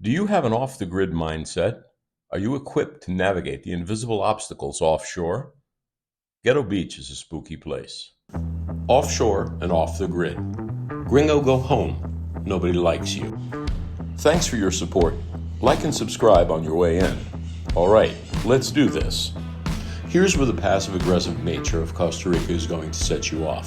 Do you have an off-the-grid mindset? Are you equipped to navigate the invisible obstacles offshore? Ghetto Beach is a spooky place. Offshore and off the grid. Gringo, go home. Nobody likes you. Thanks for your support. Like and subscribe on your way in. All right, let's do this. Here's where the passive-aggressive nature of Costa Rica is going to set you off.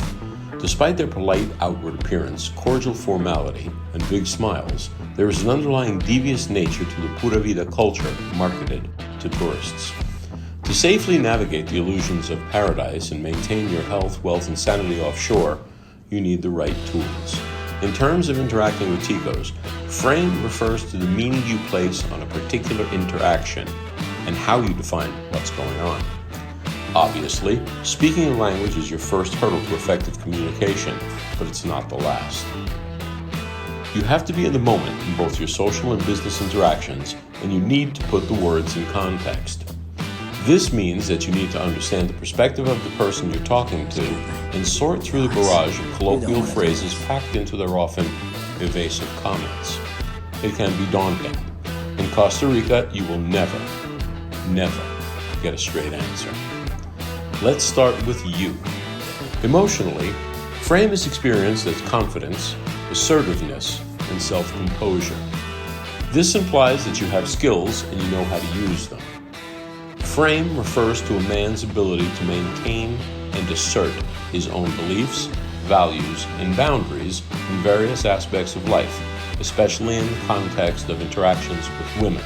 Despite their polite outward appearance, cordial formality, and big smiles, there is an underlying devious nature to the pura vida culture marketed to tourists. To safely navigate the illusions of paradise and maintain your health, wealth, and sanity offshore, you need the right tools. In terms of interacting with Ticos, frame refers to the meaning you place on a particular interaction and how you define what's going on. Obviously, speaking the language is your first hurdle to effective communication, but it's not the last. You have to be in the moment in both your social and business interactions, and you need to put the words in context. This means that you need to understand the perspective of the person you're talking to and sort through the barrage of colloquial phrases packed into their often evasive comments. It can be daunting. In Costa Rica, you will never get a straight answer. Let's start with you. Emotionally, frame is experienced as confidence, assertiveness, and self-composure. This implies that you have skills and you know how to use them. Frame refers to a man's ability to maintain and assert his own beliefs, values, and boundaries in various aspects of life, especially in the context of interactions with women.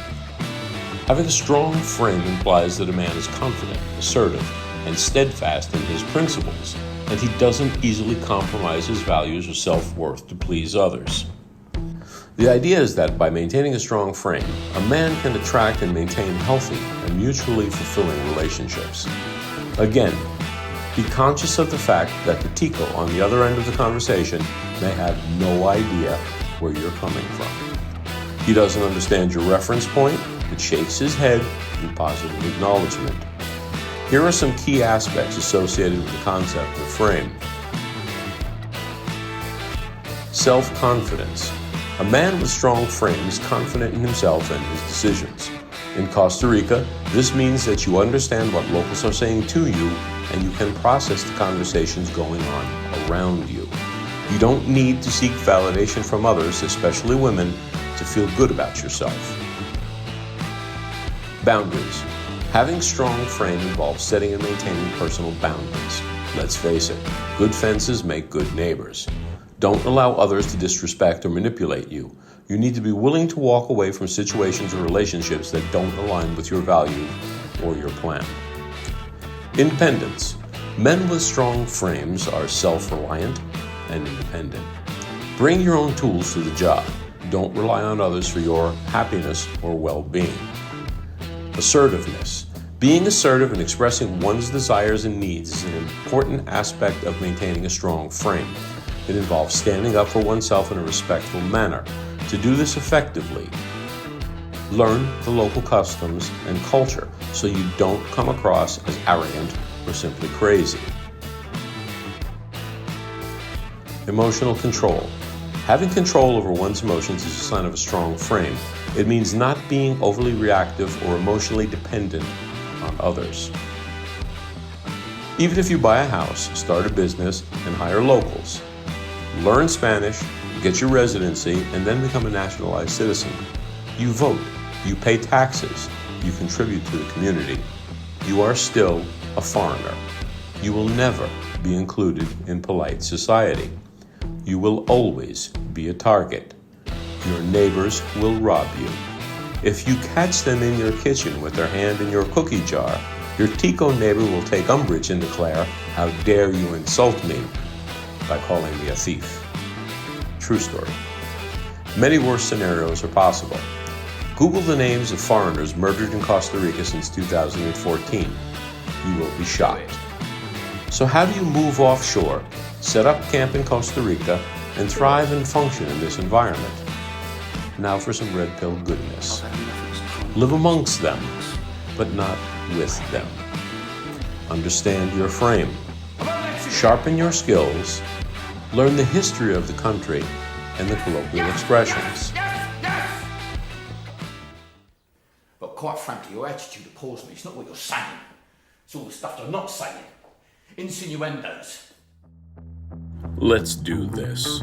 Having a strong frame implies that a man is confident, assertive, and steadfast in his principles, and he doesn't easily compromise his values or self-worth to please others. The idea is that by maintaining a strong frame, a man can attract and maintain healthy and mutually fulfilling relationships. Again, be conscious of the fact that the Tico on the other end of the conversation may have no idea where you're coming from. He doesn't understand your reference point, but shakes his head in positive acknowledgement. Here are some key aspects associated with the concept of frame. Self-confidence. A man with strong frame is confident in himself and his decisions. In Costa Rica, this means that you understand what locals are saying to you and you can process the conversations going on around you. You don't need to seek validation from others, especially women, to feel good about yourself. Boundaries. Having strong frame involves setting and maintaining personal boundaries. Let's face it, good fences make good neighbors. Don't allow others to disrespect or manipulate you. You need to be willing to walk away from situations or relationships that don't align with your value or your plan. Independence. Men with strong frames are self-reliant and independent. Bring your own tools to the job. Don't rely on others for your happiness or well-being. Assertiveness. Being assertive and expressing one's desires and needs is an important aspect of maintaining a strong frame. It involves standing up for oneself in a respectful manner. To do this effectively, learn the local customs and culture so you don't come across as arrogant or simply crazy. Emotional control. Having control over one's emotions is a sign of a strong frame. It means not being overly reactive or emotionally dependent on others. Even if you buy a house, start a business, and hire locals, learn Spanish, get your residency, and then become a nationalized citizen. You vote, you pay taxes, you contribute to the community. You are still a foreigner. You will never be included in polite society. You will always be a target. Your neighbors will rob you. If you catch them in your kitchen with their hand in your cookie jar, your Tico neighbor will take umbrage and declare, "How dare you insult me?" by calling me a thief. True story. Many worse scenarios are possible. Google the names of foreigners murdered in Costa Rica since 2014. You will be shocked. So how do you move offshore, set up camp in Costa Rica, and thrive and function in this environment? Now for some red pill goodness. Live amongst them, but not with them. Understand your frame. Sharpen your skills. Learn the history of the country and the colloquial expressions. quite frankly, your attitude appalls me. It's not what you're saying. It's all the stuff you're not saying. Insinuendos. Let's do this.